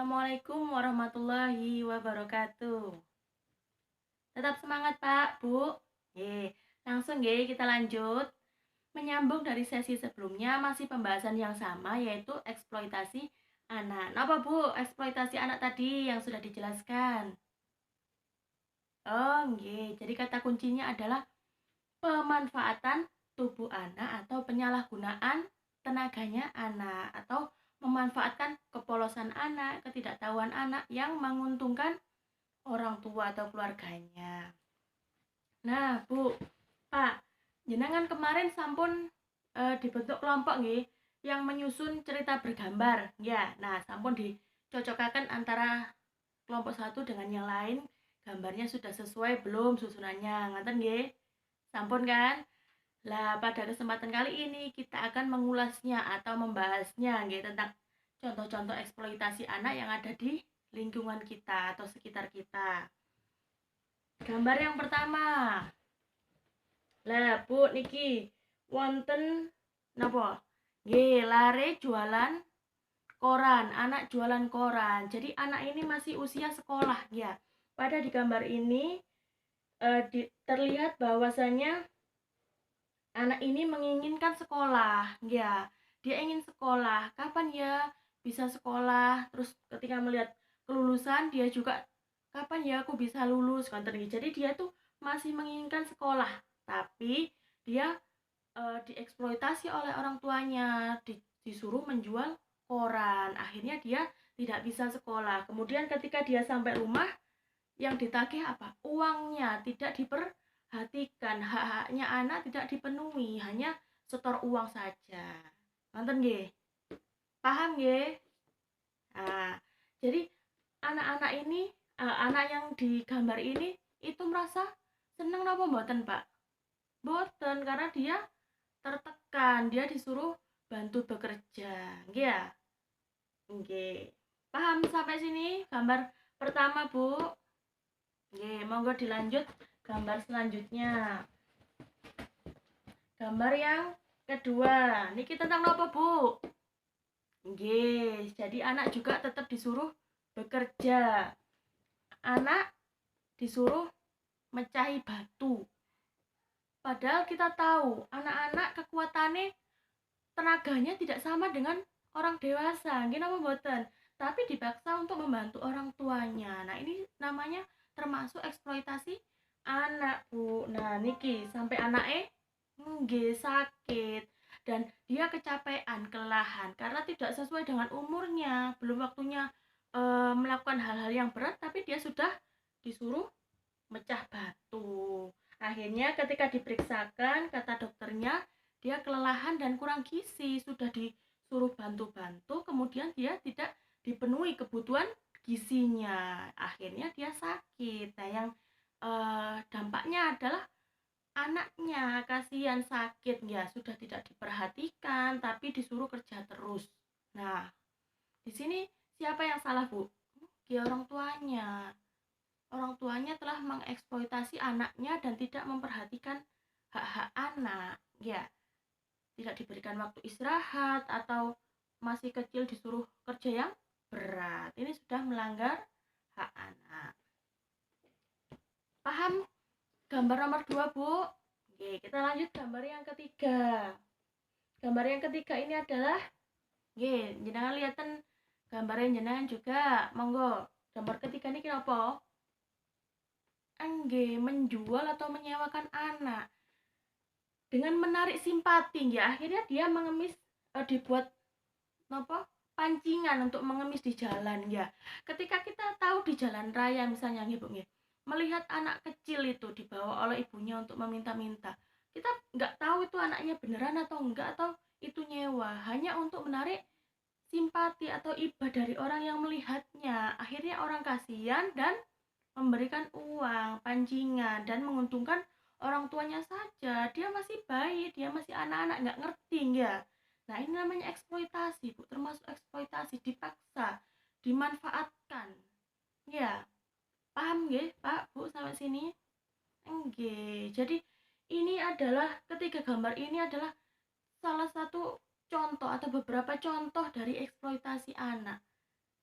Assalamualaikum warahmatullahi wabarakatuh. Tetap semangat Pak, Bu. Langsung kita lanjut. Menyambung dari sesi sebelumnya masih pembahasan yang sama yaitu eksploitasi anak. Apa Bu, eksploitasi anak tadi yang sudah dijelaskan? Jadi kata kuncinya adalah pemanfaatan tubuh anak atau penyalahgunaan tenaganya anak atau memanfaatkan kepolosan anak, ketidaktahuan anak yang menguntungkan orang tua atau keluarganya. Nah, Bu, Pak, jenengan kemarin sampun dibentuk kelompok nggih yang menyusun cerita bergambar. Ya, nah sampun dicocokaken antara kelompok satu dengan yang lain, gambarnya sudah sesuai belum susunannya? Ngaten nggih? Sampun kan? Lah, pada kesempatan kali ini kita akan mengulasnya atau membahasnya nggih tentang contoh-contoh eksploitasi anak yang ada di lingkungan kita atau sekitar kita. Gambar yang pertama. Lah, Bu niki wonten napa? Nggih, lare jualan koran, anak jualan koran. Jadi anak ini masih usia sekolah ya. Pada di gambar ini terlihat bahwasanya anak ini menginginkan sekolah ya. Dia ingin sekolah. Kapan ya bisa sekolah? Terus ketika melihat kelulusan dia juga kapan ya aku bisa lulus konten. Jadi dia tuh masih menginginkan sekolah, tapi dia dieksploitasi oleh orang tuanya, disuruh menjual koran. Akhirnya dia tidak bisa sekolah. Kemudian ketika dia sampai rumah, yang ditagih apa? Uangnya tidak diperhatikan, hak-haknya anak tidak dipenuhi, hanya setor uang saja. Nonton nggih? Paham nggih? Nah, jadi anak-anak ini, anak yang digambar ini itu merasa seneng napa mboten, Pak? Mboten, karena dia tertekan, dia disuruh bantu bekerja. Nggih ya? Nggih. Paham sampai sini gambar pertama, Bu? Nggih, monggo dilanjut gambar selanjutnya. Gambar yang kedua. Niki tentang apa, Bu? Nggih, jadi anak juga tetap disuruh bekerja. Anak disuruh mecahi batu. Padahal kita tahu anak-anak kekuatannya tenaganya tidak sama dengan orang dewasa. Nggih napa mboten? Tapi dipaksa untuk membantu orang tuanya. Nah, ini namanya termasuk eksploitasi anak, Bu. Nah, niki sampai anaknya nggih sakit dan dia kecapean, kelelahan karena tidak sesuai dengan umurnya, belum waktunya melakukan hal-hal yang berat tapi dia sudah disuruh mecah batu. Akhirnya ketika diperiksakan kata dokternya dia kelelahan dan kurang gizi, sudah disuruh bantu-bantu kemudian dia tidak dipenuhi kebutuhan gizinya. Akhirnya dia sakit. Nah, yang dampaknya adalah anaknya kasihan sakit ya, sudah tidak diperhatikan tapi disuruh kerja terus. Nah, di sini siapa yang salah, Bu? Ya, orang tuanya. Orang tuanya telah mengeksploitasi anaknya dan tidak memperhatikan hak-hak anak. Ya, tidak diberikan waktu istirahat atau masih kecil disuruh kerja yang berat. Ini sudah melanggar hak anak. Paham gambar nomor 2, Bu? Oke, kita lanjut gambar yang ketiga. Gambar yang ketiga ini adalah jenengan lihatan gambarnya jenengan juga. Monggo. Gambar ketiga ini kenapa? Menjual atau menyewakan anak dengan menarik simpati ya. Akhirnya dia mengemis, dibuat apa? Pancingan untuk mengemis di jalan ya. Ketika kita tahu di jalan raya misalnya Ibu melihat anak kecil itu dibawa oleh ibunya untuk meminta-minta, kita nggak tahu itu anaknya beneran atau enggak atau itu nyewa, hanya untuk menarik simpati atau iba dari orang yang melihatnya. Akhirnya orang kasihan dan memberikan uang pancingan dan menguntungkan orang tuanya saja. Dia masih bayi, dia masih anak-anak, nggak ngerti ya. Nah, ini namanya eksploitasi, Bu. Termasuk eksploitasi, dipaksa, dimanfaatkan. Ya, paham nggih, Pak, Bu, sampai sini? Nggih. Jadi ini adalah ketiga gambar ini adalah salah satu contoh atau beberapa contoh dari eksploitasi anak.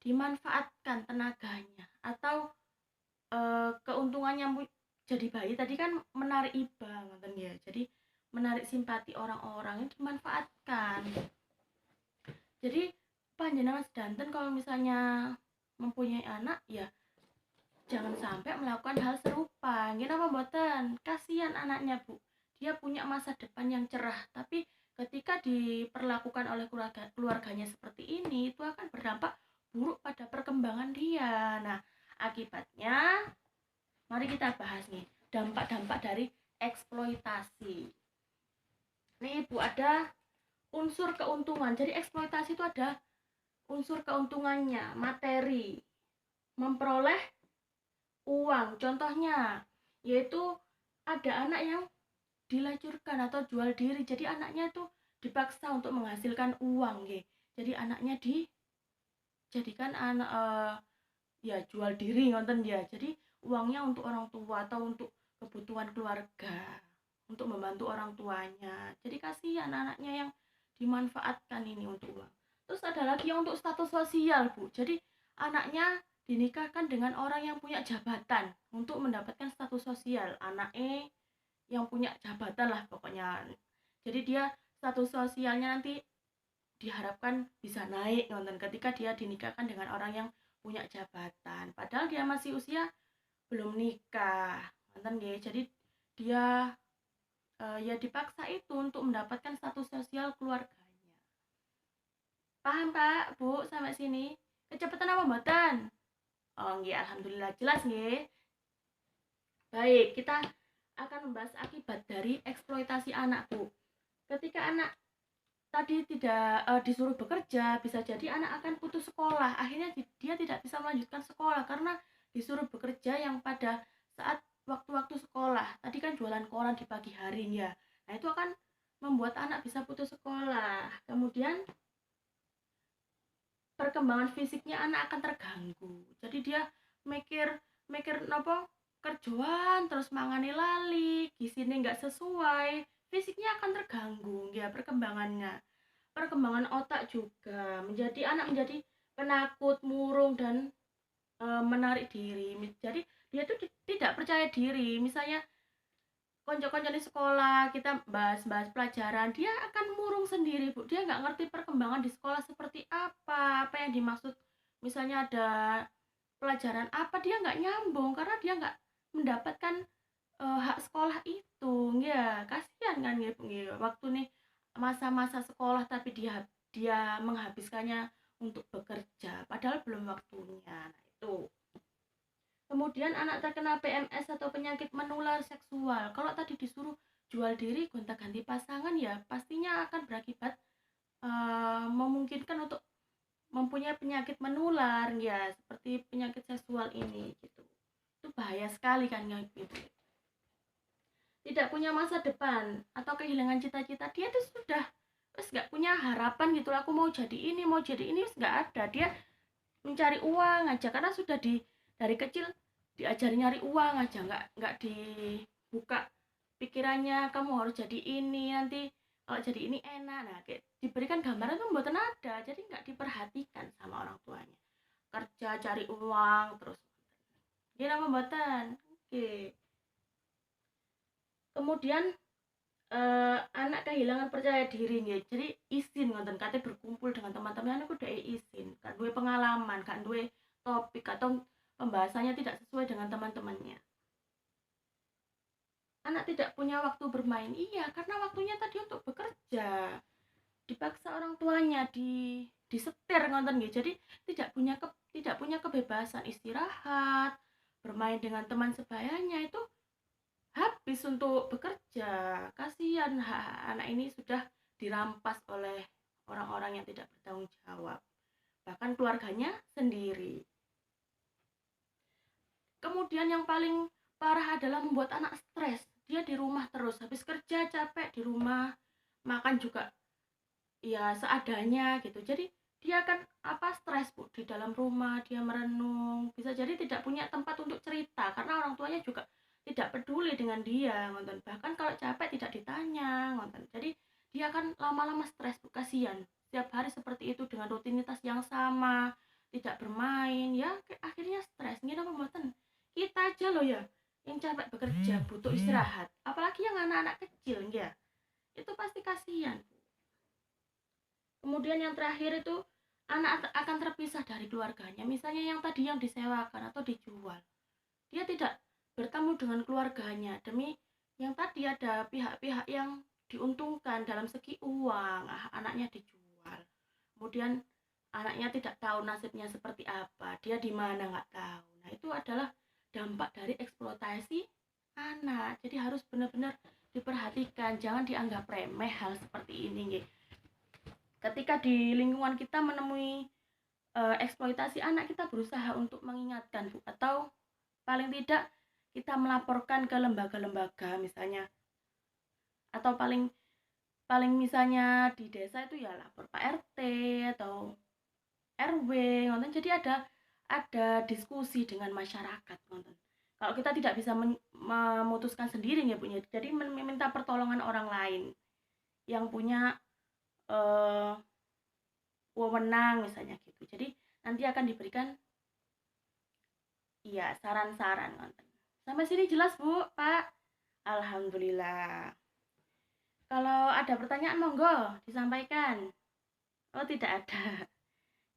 dimanfaatkan tenaganya atau keuntungannya jadi bayi tadi kan menarik iba ngoten ya. Jadi menarik simpati orang-orang itu dimanfaatkan. Jadi panjenengan sedanten kalau misalnya mempunyai anak ya jangan sampai melakukan hal serupa. Kenapa mboten? Kasihan anaknya, Bu. Dia punya masa depan yang cerah, tapi ketika diperlakukan oleh keluarganya seperti ini, itu akan berdampak buruk pada perkembangan dia. Nah, akibatnya mari kita bahas nih, dampak-dampak dari eksploitasi. Nih, Bu, ada unsur keuntungan. Jadi eksploitasi itu ada unsur keuntungannya, materi, memperoleh uang. Contohnya yaitu ada anak yang dilacurkan atau jual diri. Jadi anaknya itu dipaksa untuk menghasilkan uang, ya. Jadi anaknya dijadikan anak ya jual diri ngonten ya. Jadi uangnya untuk orang tua atau untuk kebutuhan keluarga, untuk membantu orang tuanya. Jadi kasihan anaknya yang dimanfaatkan ini untuk uang. Terus ada lagi yang untuk status sosial, Bu. Jadi anaknya dinikahkan dengan orang yang punya jabatan untuk mendapatkan status sosial. Anaknya yang punya jabatan lah pokoknya. Jadi dia status sosialnya nanti diharapkan bisa naik nonton ketika dia dinikahkan dengan orang yang punya jabatan. Padahal dia masih usia belum nikah, nonton ya. Jadi dia ya dipaksa itu untuk mendapatkan status sosial keluarganya. Paham Kak, Bu sampai sini? Kecepatan apa mboten? Oh nggih, alhamdulillah jelas nggih. Baik, kita akan membahas akibat dari eksploitasi anak, Bu. Ketika anak tadi tidak disuruh bekerja, bisa jadi anak akan putus sekolah. Akhirnya dia tidak bisa melanjutkan sekolah karena disuruh bekerja yang pada saat waktu-waktu sekolah. Tadi kan jualan koran di pagi hari ya. Nah, itu akan membuat anak bisa putus sekolah. Kemudian perkembangan fisiknya anak akan terganggu. Jadi dia mikir mikir nopo kerjaan terus mangani lali, gisine nggak sesuai, fisiknya akan terganggu ya perkembangannya. Perkembangan otak juga anak menjadi penakut, murung dan menarik diri. Jadi dia tuh tidak percaya diri. Misalnya konco-konco di sekolah kita bahas-bahas pelajaran, dia akan murung sendiri, Bu. Dia nggak ngerti perkembangan di sekolah seperti apa yang dimaksud. Misalnya ada pelajaran apa, dia nggak nyambung karena dia nggak mendapatkan hak sekolah itu. Ya kasihan kan ya, waktu nih masa-masa sekolah tapi dia menghabiskannya untuk bekerja padahal belum waktunya. Nah, itu. Kemudian anak terkena PMS atau penyakit menular seksual. Kalau tadi disuruh jual diri, gonta-ganti pasangan ya pastinya akan berakibat memungkinkan untuk mempunyai penyakit menular ya seperti penyakit seksual ini gitu. Itu bahaya sekali kan gitu. Tidak punya masa depan atau kehilangan cita-cita, dia tuh sudah terus nggak punya harapan gitu. Aku mau jadi ini nggak ada. Dia mencari uang aja karena sudah dari kecil diajari nyari uang aja, nggak dibuka pikirannya kamu harus jadi ini nanti kalau jadi ini enak. Nah kayak diberikan gambaran tuh mboten ada, jadi nggak diperhatikan sama orang tuanya, kerja cari uang terus dia nama mboten. Oke. Kemudian anak kehilangan percaya diri nih. Jadi izin ngoten kate berkumpul dengan teman-teman aku udah izin, kan duwe pengalaman, kan duwe topik atau pembahasannya tidak sesuai dengan teman-temannya. Anak tidak punya waktu bermain, iya karena waktunya tadi untuk bekerja. Dipaksa orang tuanya disetir ngonten nggih. Jadi tidak punya kebebasan istirahat, bermain dengan teman sebayanya itu habis untuk bekerja. Kasihan anak ini sudah dirampas oleh orang-orang yang tidak bertanggung jawab, bahkan keluarganya sendiri. Kemudian yang paling parah adalah membuat anak stres. Dia di rumah terus, habis kerja capek di rumah, makan juga ya seadanya gitu. Jadi dia akan stres, Bu, di dalam rumah, dia merenung, bisa jadi tidak punya tempat untuk cerita karena orang tuanya juga tidak peduli dengan dia ngonten. Bahkan kalau capek tidak ditanya ngonten. Jadi dia akan lama-lama stres, Bu, kasihan. Setiap hari seperti itu dengan rutinitas yang sama, tidak bermain, ya akhirnya stres. Ngene apa mboten? Kita aja loh ya yang capek bekerja butuh istirahat, apalagi yang anak-anak kecil ya. Itu pasti kasihan. Kemudian yang terakhir itu anak akan terpisah dari keluarganya. Misalnya yang tadi yang disewakan atau dijual, dia tidak bertemu dengan keluarganya demi yang tadi ada pihak-pihak yang diuntungkan dalam segi uang. Anaknya dijual, kemudian anaknya tidak tahu nasibnya seperti apa, dia di mana nggak tahu. Nah itu adalah dampak dari eksploitasi anak. Jadi harus benar-benar diperhatikan, jangan dianggap remeh hal seperti ini. Ketika di lingkungan kita menemui eksploitasi anak, kita berusaha untuk mengingatkan, Bu, atau paling tidak kita melaporkan ke lembaga-lembaga misalnya, atau paling paling misalnya di desa itu ya lapor Pak RT atau RW ngonten. Jadi ada diskusi dengan masyarakat ngonten. Kalau kita tidak bisa memutuskan sendiri ya Bu, jadi meminta pertolongan orang lain yang punya wewenang misalnya gitu. Jadi nanti akan diberikan iya saran-saran ngonten. Sampai sini jelas Bu, Pak? Alhamdulillah. Kalau ada pertanyaan monggo disampaikan. Oh, tidak ada.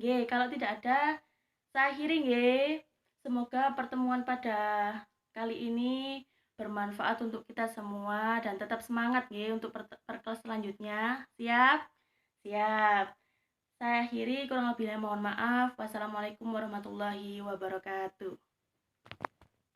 Nggih, kalau tidak ada saya akhiri nggih. Semoga pertemuan pada kali ini bermanfaat untuk kita semua dan tetap semangat nggih untuk kelas selanjutnya. Siap? Siap. Saya akhiri, kurang lebihnya mohon maaf. Wassalamualaikum warahmatullahi wabarakatuh.